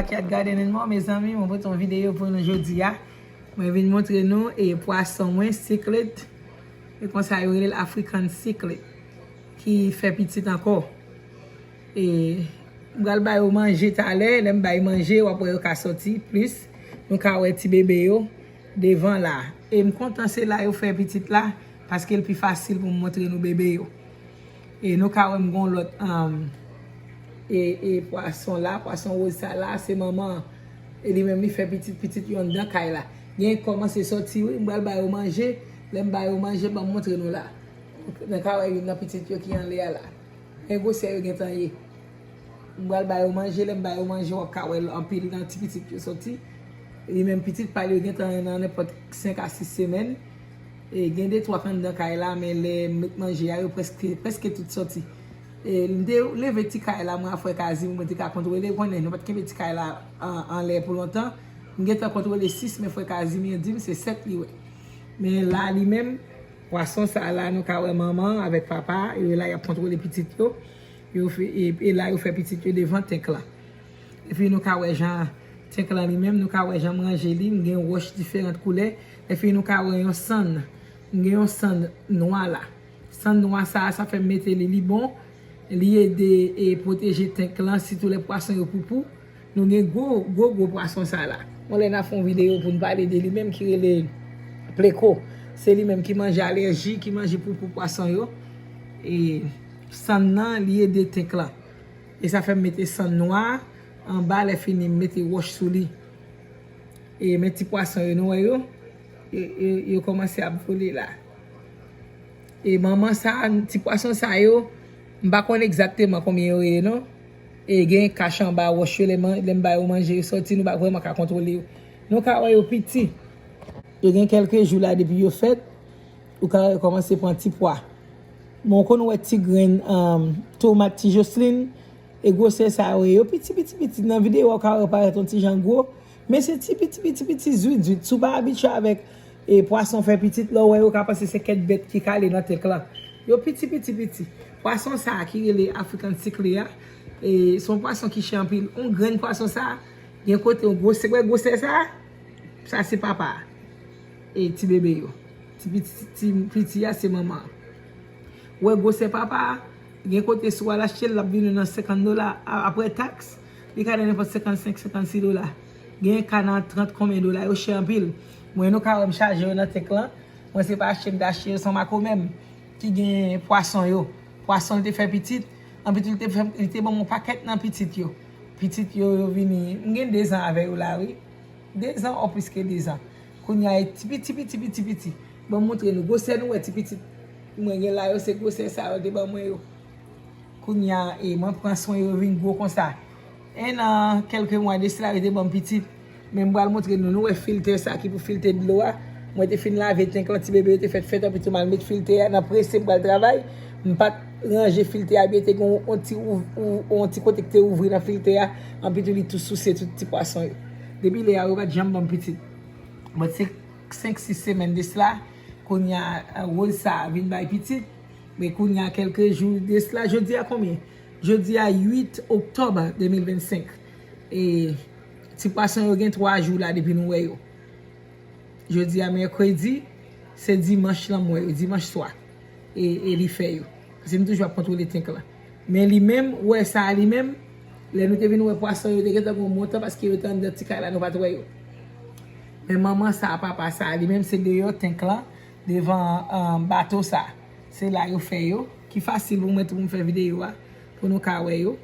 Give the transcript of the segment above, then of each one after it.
Backyard Gardening, mes amis, on va une vidéo pour nous aujourd'hui. Je vais vous montrer nous et poisson moins secret. Et comme ça, il y a l'African secret qui fait petit encore. Et je vais vous manger tout à l'heure, je vais manger, ou après, je vais sortir plus. Nous avons un petit bébé devant là. Et je suis content c'est là, il fait petit là, parce que c'est plus facile pour montrer nos bébés. Et nous avons l'autre. Et poisson là, poisson rose ça là, c'est maman. Et lui-même, il fait petit yon dans kay là. Il commence à sortir, il va manger, il va manger, il va montrer nous là. Dans kay il y a petit yo qui en l'air là. Et go c'est yon tan yé. Il va manger, il va manger au kay en pile dans petit yo sorti. Et même petit pas yon tan dans n'importe 5 à 6 semaines. Et il y a des 3 dans kay là mais les manger yo presque tout sorti. Et les petits cas là moi frère quasi moi t'ai contrôler connait nous pas que petits cas là en l'air pour longtemps j'ai contrôler 6 mais frère quasi me dit c'est 7 li ouais mais là lui même poisson ça là nous ka maman avec papa et là il a contrôlé petit yo fait et là il fait petit yo devant tank là et puis nous ka Jean tank là lui même nous ka Jean manger li gain roche différentes couleurs et puis nous ka un sang un sang noir là sang noir ça fait mettre les bon lié de protéger tank là si tous les poissons yo poupou nous avons gros poisson ça là on les a fait une vidéo pour nous parler de lui même qui est le pléco c'est lui même qui mange allergie qui mange pour poisson yo et sang nan lié de tank là et ça fait mettre sang noir en bas les fini mettre roche sous lui et mes petits poissons yo yo commencé à voler là et maman ça petit poisson ça yo m'pa connait exactement combien yo non et gen cache en bas roche les manger sorti nous pas vraiment contrôler nous ka yo petit et gen quelques jours là depuis yo fait ou ka commencer prendre petit pois mon kon ouais petit grain tomate Jocelyne et gros c'est ça yo petit dans vidéo ka apparaître un petit Jean gros mais c'est petit zuit sous pas habitué avec et poisson fait petit là ouais yo ka penser c'est quatre bêtes qui calé dans tête là yo petit poisson ça qui est les African secret et son poisson qui champil un grand poisson ça il y a côté un gros c'est ça c'est papa et petit bébé yo petit c'est maman ouais gros c'est papa il y a côté soit la chelle la vinn dans $50 après taxe il y a n'importe 55-56 $. Il y a 40-30 combien dollars yo champil moi nous ka charger dans tête là moi c'est pas d'acheter son ma même qui gagne poisson te fait petit en petit il était bon mon paquet dans petit yo vini gagne 2 ans avec là oui 2 ans ou plus que 2 ans qu'on y a petit bon montrer nous gosser nous petit moi là yo c'est gosser ça de bon moi yo qu'on y a et moi prend soin yo vinn gros comme ça et dans quelques mois de cela était bon petit même moi montrer nous filtre ça qui pour filtrer de l'eau moi te fin laver tank quand petit bébé te fait un petit mal mettre filtre après c'est pour le travail pas ranger filtre à bien te on petit côté que ouvrir la filtre en petit tout sous c'est tout petit poisson depuis les a pas jambe bon petit mais c'est 5-6 semaines de cela qu'on y a rôle ça vinn by petit mais qu'on y a quelques jours de cela jeudi à combien jeudi à 8 octobre 2025 et petit poisson yo gen 3 jours là depuis nous yo jeudi à mercredi c'est dimanche là moi dimanche soir et il fait yo c'est toujours contrôler tank là mais lui même ouais ça lui même les nous te vinn ouais poisson yo te bon montant parce que yo tant de petit là nous pas trouver yo mais maman ça papa ça lui même c'est dehors tank là devant bateau ça c'est là yo fait yo qui facile pour mettre pour faire vidéo pour nous ka ouais yo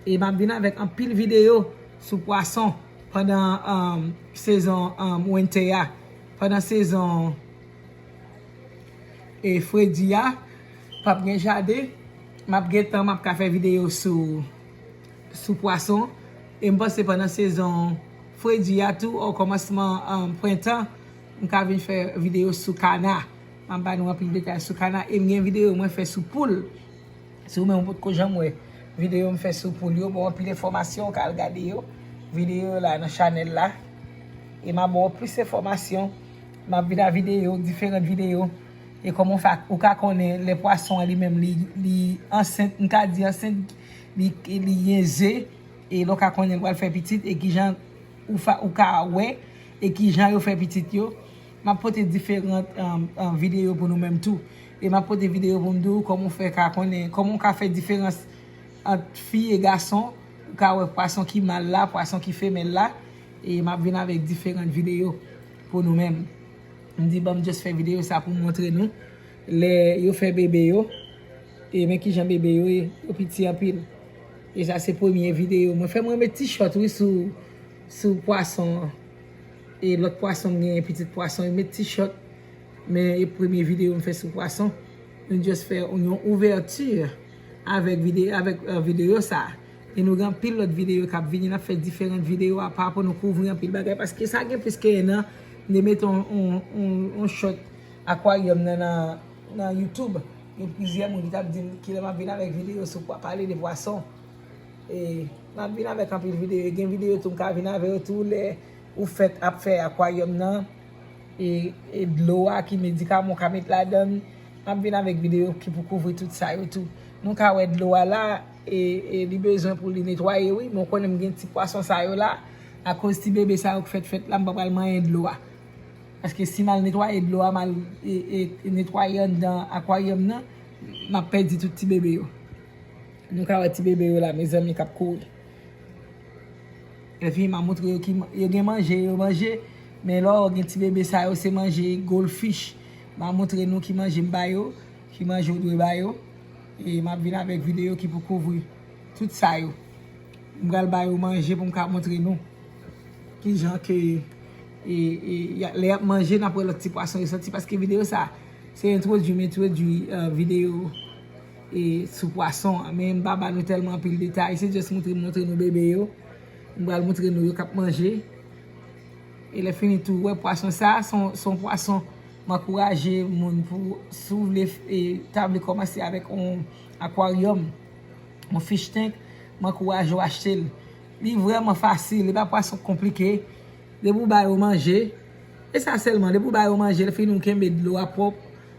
et m'a vinn avec un pile vidéo sur poisson pendant saison winter pendant saison et Freddy pas bien jardin m'a getan m'a ka faire vidéo sur poisson et me passer pendant saison Freddy tout au commencement printemps on ka venir faire vidéo sur canard m'a ba nous un peu de détail sur canard et une vidéo moi fait sur poule sur même pour que j'aime vidéo me fait sur poule yo bon plus d'informations ka regarder yo vidéo là dans channel là et m'a bon plus d'informations m'a vu la vidéo différentes vidéos et comment faire ou ka connaît les poissons lui même li enceinte on ka dit enceinte li yézé et l'on ka connaît le faire petit et qui gens ou ka ouais et qui gens yo fait petit yo. M'a porté différentes vidéos pour nous même tout et m'a porté vidéo pour nous comment faire ka connaît comment ka fait différence entre filles et garçons, ka ouais poisson qui mal là, poisson qui femelle là et m'a venir avec différentes vidéos pour nous même. On dit bon juste faire vidéo ça pour montrer nous les yo fait bébé yo et mais qui j'aime bébé yo petit en pile. Et ça c'est première vidéo. Moi fais moi mes t-shirt oui sous poisson et l'autre poisson gagne petit poisson mes t-shirt mais première vidéo me fait sous poisson. On juste faire une ouverture avec vidéo ça. Et nous avons pile l'autre vidéo qui a venu n'a fait différentes vidéos à part pour nous couvrir un pile bagage parce que ça gagne puisque non nous mettons on shot aquarium dans YouTube. Il y a plusieurs gens qui m'a venu avec vidéo sur parler des poissons. Et m'a venu avec un peu de vidéo, il y a une vidéo tout ka vinn avec tous les ou fait à faire aquarium nan et de l'eau qui médicament ka mettre là-dedans. M'a vinn avec vidéo qui pour couvrir tout ça et tout. Nous ka ouais de l'eau là et il besoin pour les nettoyer oui, mais on connaît un petit poisson ça yo là à cause petit bébé ça fait là m'pa manger de l'eau. Parce que si mal nettoyer de l'eau mal et nettoyer dans aquarium nan, m'a perdu tout petit bébé yo. Nous avons un petit bébé là, mes amis qui courent. Et puis, il m'a montré qu'il a mangé, mais là, il y a un petit bébé ça, c'est manger goldfish. Il m'a montré nous qui mange mbayo, qui mange au bayo. Et il m'a venu avec vidéo qui peut couvrir tout ça. Je vais manger pour me montrer nous. Qui gens que les manger n'après le petit poisson sorti parce que vidéo ça, c'est introduit vidéo. Et sous poisson, mais m'ba nous tellement pile détail, c'est juste montrer nos bébés yo. M'ba montrer nous yo k'ap manger. Et le fini tout ouais poisson ça son poisson m'encourager moun pour s'ouvrir et table commencer avec un aquarium, un fish tank, m'encourage à acheter. Il vraiment facile, il pas poisson compliqué. Les bou ba yo manger. Et ça seulement, les bou ba yo manger, le fini nous kembe de l'eau à propre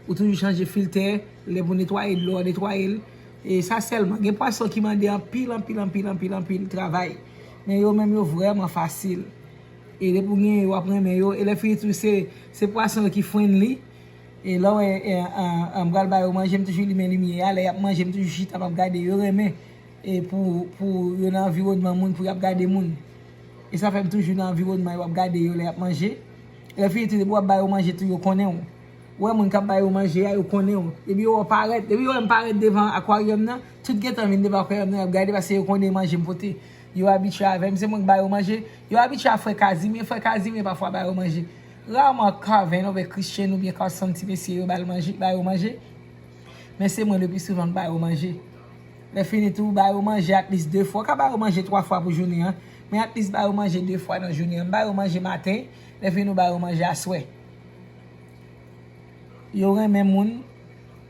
ou toujours changer filtre. Les pour nettoyer de l'eau, nettoyer. Et ça seulement. Il y a des poissons qui m'ont dit en pile travail. Mais yo même yo vraiment facile. Et les pour gagner yo après mais yo et les filles tout c'est poissons qui friendly. Et là en bral ba yo manger toujours lumière aller manger toujours chita pas regarder yo remet et pour yo dans environnement monde pour regarder monde. Et ça fait toujours dans environnement yo regarder yo les manger. Les filles tout pour ba yo manger tout yo connaît. Ouais mon k'ap bay ou manger yo connaît et puis yo paraît depuis yo paraît devant aquarium là tout gèt en devant aquarium là regarder parce que yo connaît manger m'poté yo habitué avec c'est mon bay ou manger yo habitué à frère Casimir parfois bay ou manger rarement Calvin avec Christian ou bien quand senti monsieur yo bay ou manger mais c'est moi le plus souvent bay ou manger les fini tout bay ou manger at least 2 fois ka bay ou manger 3 fois pour journée hein mais at least bay ou manger 2 fois dans journée bay ou manger matin les fini bay ou manger à soir. Yo remen moun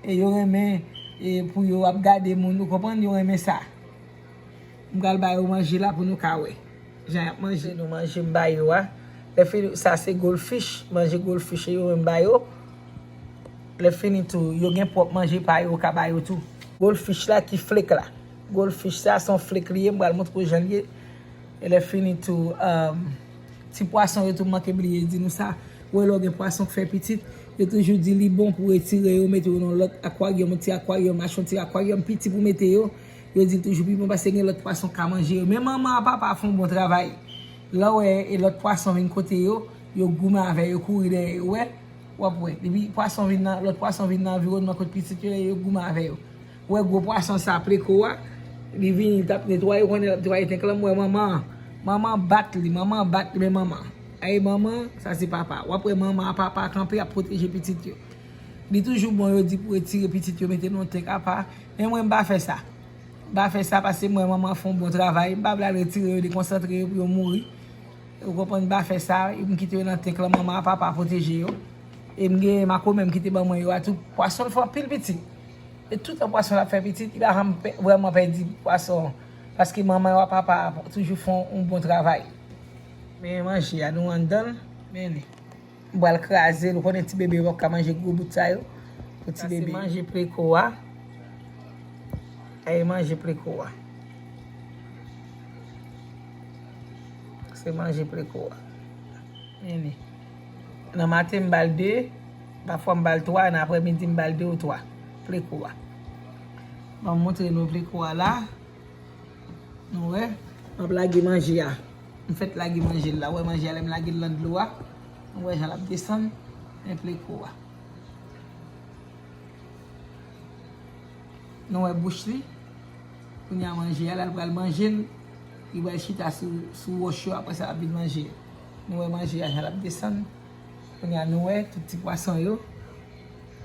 et yo remen et pour yo regarder moun vous comprenez yo remen ça m'gal ba yo manger là pour nous ka ouais j'ai manger nous manger mbayo le fini ça c'est goldfish manger goldfish yo mbayo le fini tout yo gen pour manger pa yo ka ba yo tout goldfish là qui flake là goldfish ça son flake lié m'gal montre janvier et le fini tout petit poisson yo tout manqué oublier dit nous ça ouais là gen poisson qui fait petit. Je toujours dit li bon pour retirer yo mettre dans l'autre aquarium petit aquarium acheter aquarium petit pour mettre yo dit toujours bon parce que l'autre poisson ka manger mais maman papa font bon travail là ouais et l'autre poisson vient côté yo gourmand avec yo courir ouais depuis poisson vient l'autre poisson vient dans environnement côté petit yo gourmand avec yo ouais gros poisson ça après quoi il vient tape nettoyer on nettoyer tant que maman bat mais maman. Hey maman, ça c'est papa. Ou après maman, papa camper à protéger petit yo. Il toujours bon yo dit pour retirer petit yo mettre dans tek papa. Mais moi m'pa faire ça. M'pa faire ça parce que moi maman font bon travail, m'pa la retirer de concentrer pour mourir. Vous comprenez m'pa faire ça, il me quitter dans tek la maman, papa protéger yo. Et m'gé ma même quitter ba moi yo à tout poisson font pile petit. Et tout un poisson la fait petit, il a vraiment perdu poisson parce que maman et papa toujours font un bon travail. Mais manger à nous en donne mais boire craser le connait petit bébé va manger gros bout ça yo petit bébé manger précoa ay manger précoa Se manje pleko. Meni. Nan matin mbal 2, parfois mbal 3, nan apre midi mbal 2 ou 3. Pleko. Bon montre nou pleko la. Nou we. Mwen lagi manje ya. Mwen fèt lagi manje la. Wè manje ya lem lagi lan dlo wa. Mwen wè jalap desan. Mwen pleko wa. Nou wè bouch li. Mwen ya manje ya. Lal pral manje. I wè chita sou wosho apre sa abid manje. Nou wè manje ya jalap desan. Mwen ya nou wè tout ti poason yo.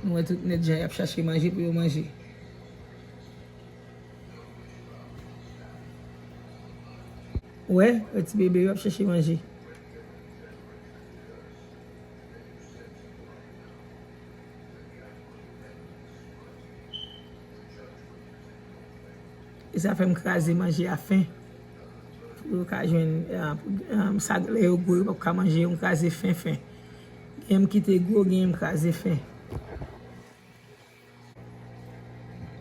Nou wè tout net jan yap chache manje pou yo manje. Ouais, le petit bébé va chercher manger. Et ça fait me craser manger à faim. Pour que je ça les go pour manger on craser faim. Game quitter go game craser faim.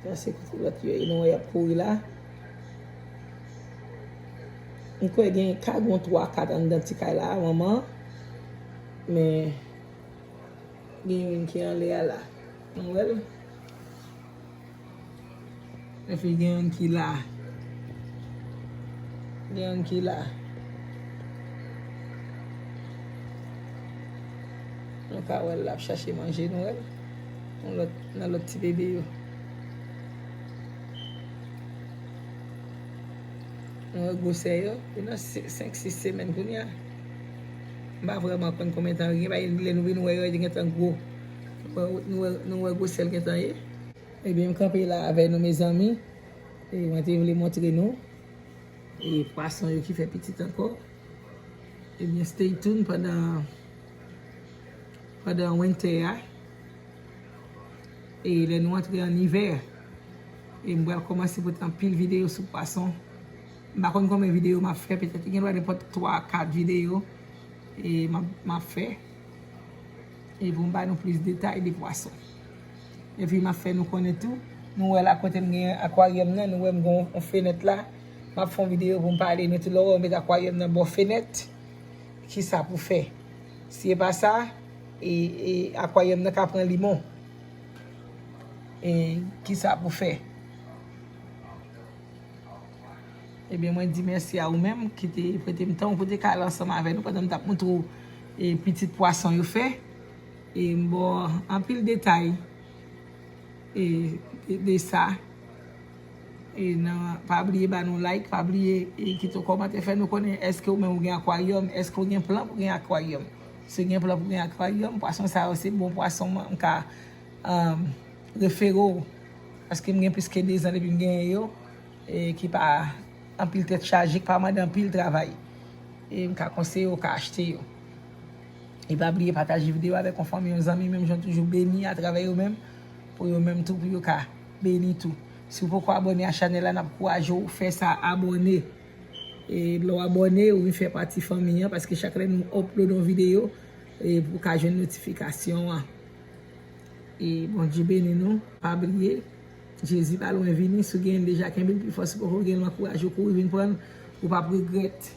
Ça c'est que l'autre il y a pour là. Mwen kwe gen 3-4 an dan ti kay la maman. Men gen yon ki an le la. Mwen wel. E fi gen yon ki la. Gen yon ki la. Mwen ka wel la chache manje nou wel. Nan lot ti bebe yo. Mwen gose yo, yon 5-6 semen koun ya. Mba vreman kon komentan gen, ba yon nou vi nou we yo gen tan gwo. Nou we gose el gen tan ye. Ebyen mkampe la ave nou me zami. Mwen te vle montre nou. E poason yo ki fe petit anko. Ebyen stay tuned padan winter ya. E le nou antre an hiver. E mwen komanse pou tan pil video sou poason. Mba kon komen video ma fe, peut-être gen wè repot 3-4 video et ma fe. Et pou mba nou plus detay de poisson. Et puis ma fe nou konen tout. Nou wè la kote mgen aquarium nan, nou wè mgon fenet la. Ma fon video pou mpa ale nou tout lò wè met aquarium nan bon fenet. Ki sa pou fe. Si e pa sa, et aquarium nan ka pren limon. Et ki sa pou fe. Ebyen mwen di mersi a ou menm ki te prete mtan pou te kal ansama ave nou padan tap moutrou petit poason yo fe. E mbo an pil detay de sa. E nan pa bliye ba nou like, pa bliye ki to komante fe nou konen eske ou men ou gen aquarium, eske ou gen plan pou gen aquarium. Se gen plan pou gen aquarium, poason sa ose bon poason mka refero. Aske mgen piske 2 an depi mgen yo ki pa an pil tèt chajik, pa man dan pil travay. E mka konseyo, ka achete yo. E pa bliye pataje video avek konforme yon zami, menm jan toujou beni a travay yo menm, pou yo menm tou, pou yo ka beni tou. Si ou pou ko abone a chanel la, nap kou ajo, fè sa abone. E lo abone, ou mi fè pati fami yan, paske chakre nou upload yon video, e pou ka jen notifikasyon an. E bon di beni nou, pa bliye. Jezi pa loun vini, sou gen deja ken bil pi fos pou gen man kouraj ou kou vin pran, ou pa regret.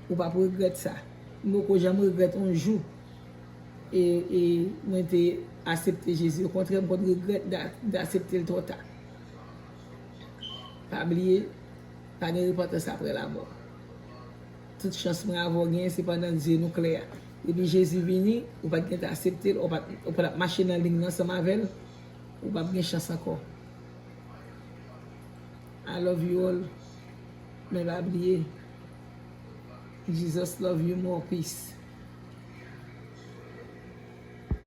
Ou pa regret sa. Mwen ko jam regret un jou. E mwen te asepte Jezi. Au kontre mwen kon regret d'asepte l tota. Pa bliye, pa ne repote sa apre la mort. Tout chans mwen avon gen, se pandan diye nou kler. E bi Jezi vini, ou pa gen te asepte, ou pa mache nan ling nan sa mavel, ou pa gen chans ankon. I love you all. Men ba bliye. Jesus love you more. Peace.